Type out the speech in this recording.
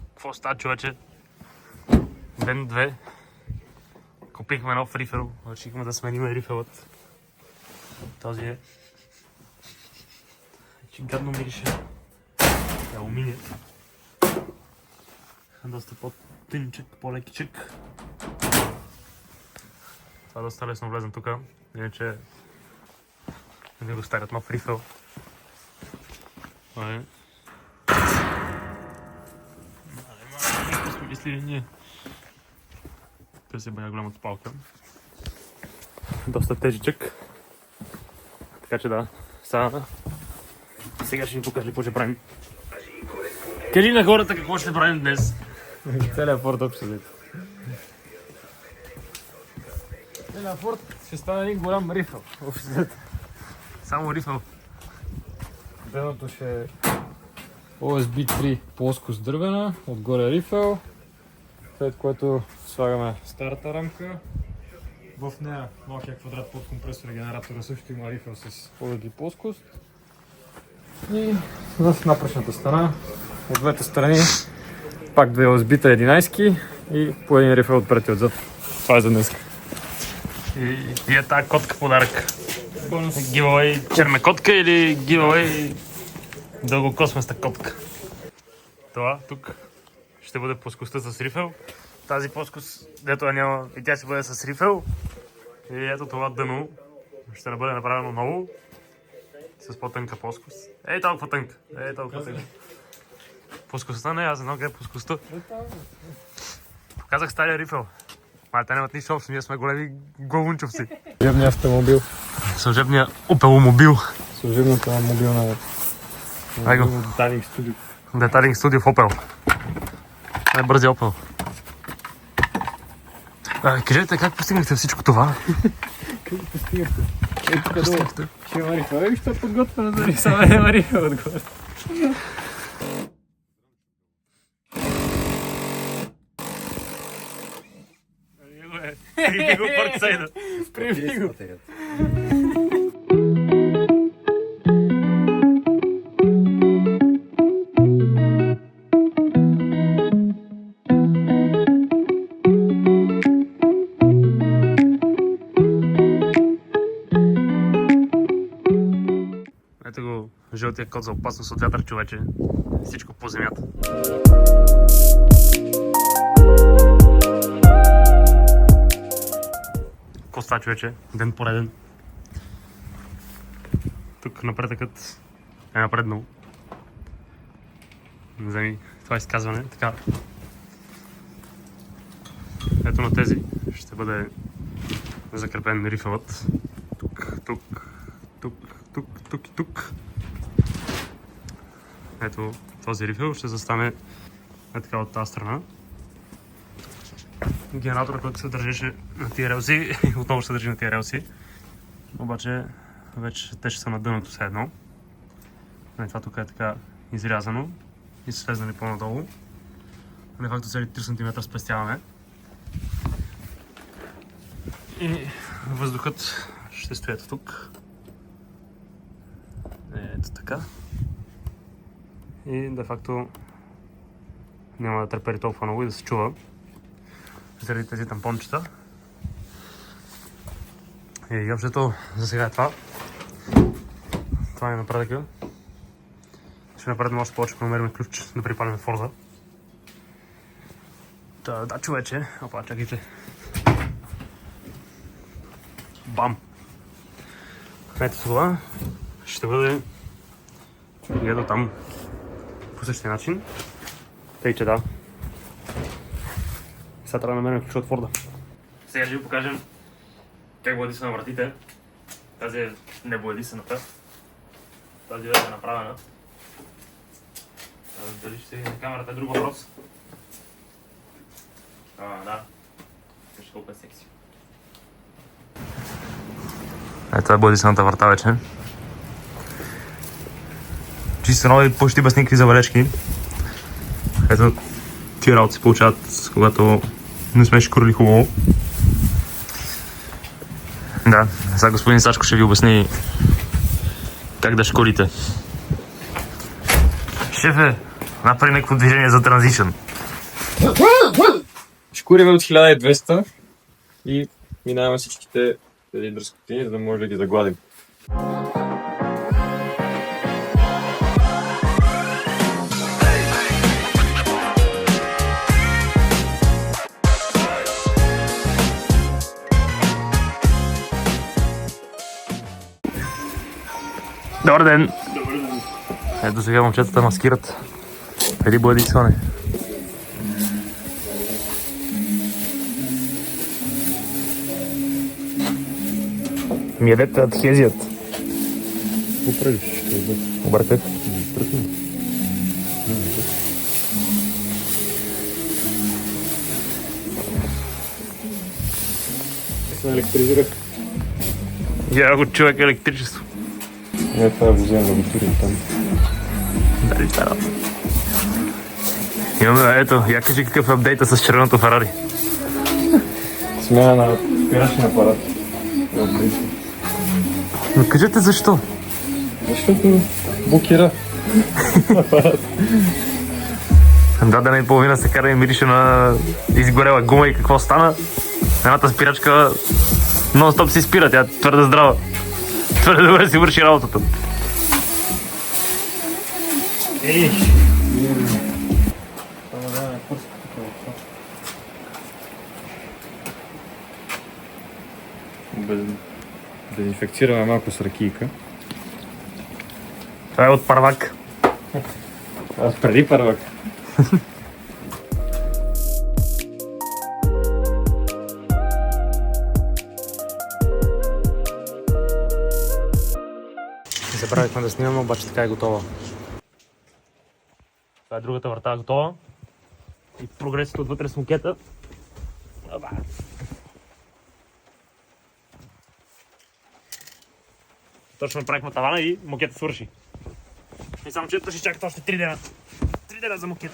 Какво става, човече? Ден 2. Купихме нов рифел. Решихме да сменим рифелът. Този е. Че гадно мирише. Алуминия. Доста по-тънчък, по-лекичък. Това доста лесно влезем тук. Иначе не го старят нов рифел. Какво сме мислили ние? Търся бая голямата палка. Доста тежичък. Така че да, сега ще ни покажа какво ще правим. Кажи на хората какво ще правим днес. Целият форт общо взето. Целият форт ще стане един голям рифъл. Общо взето. Само рифъл. Дъното ще е OSB 3 плоскост дървена, отгоре рифъл, след което слагаме старата рамка. В нея малкият квадрат под компресор и генератора също има рифъл с OSB плоскост. И в напречната страна, от двете страни, пак две OSB-та 11 и по един рифъл отпред и отзад. Това е за днес. И е тази котка подарък. Гивaway черна котка или гивaway дългокосместа котка. Това тук ще бъде плоскостта с рифъл. Тази плоскост, дето я няма, и тя ще бъде с рифъл. И ето това дъно ще не бъде направено ново. С по-тънка плоскост. Ей толкова тънка. Ей толкова тънка. Плоскостта не, аз не знам къде е плоскостта. Показах стария рифъл. Ама те нямат нищо общо, ние сме големи главунчовци. Служебния автомобил. Служебния опеломобил. Служебната мобилна Айго. детайлинг студио. Детайлинг студио в Opel. Най-бързия Opel. Кажете как постигнахте всичко това? Как постигнахте? Ето тук долу. Ще има рифъл. Еми, що е подготвено за рифъл? Само няма рифъл отгоре. Приби го портсайда. Приби го. Ето го жълтия код за опасност от вятър, човече. Всичко по земята. Какво става, човече? Ден пореден. Тук напредъкът е напреднал. Вземи това изказване. Така. Ето на тези ще бъде закрепен рифълът. Тук, тук, тук, тук, тук и тук. Ето този рифъл ще застане така от тази страна. Генераторът, който се държеше на тия релси, отново ще се държи на тия релси. Обаче вече те ще са на дъното все едно. Това тук е така изрязано и са слезнали по-надолу. На факто цели 3 см спестяваме. И въздухът ще стои ето тук. Ето така. И де факто няма да трепери толкова много и да се чува заради тези тампончета. И общото за сега е това. Това е напредъка. Ще напреднем още повече, ако намерим ключ да припалим Форза. Да, човече. Опа, чакайте. Бам! Ето това ще бъде ето там по същия начин. Тъй, че да. Сега трябва да намерим ключ от Форда. Сега ще ви покажем как боядиса на вратите. Тази е небоядисаната. Тази вече е направена. Дали ще види на камерата е друг въпрос. Да. Вижте колко е секси. Ето е боядисаната врата вече. Чисто нови, почти без никакви забележки. Ето тия работи се получават, когато не сме шкурили хубаво. Да, сега господин Сачко ще ви обясни как да шкурите. Шефе, Направи някакво движение за транзишън. Шкуриме от 1200 и минаваме всичките тези дръскотини, за да може да ги загладим. Добър ден! Ето сега момчетата маскират. Преди боядисване. Ми ядете адхезият. Какво правиш? Ще е Обърках. се електризирах. Я го човек електричество. Не, това го вземем да го турим там. Дали стара. Имаме, ето, я кажи какъв е апдейта с червеното Ферари. Смяна на спирачен апарат. Но кажете защо? Защото блокира. Да, ден и половина се кара и мирише на изгорела гума и какво стана. Едната спирачка нон-стоп си спира, тя е твърде здрава. Твърде добре си върши работата. Ей! Дезинфекцираме малко с ракийка. Това е от първак. Аз преди първак. Забравихме да снимаме, обаче така е готова. Това е другата врата готова. И прогресът отвътре с мукета. Точно направихме тавана и мукета свърши. И само че ще чакат още 3 дена. 3 дена за мукет.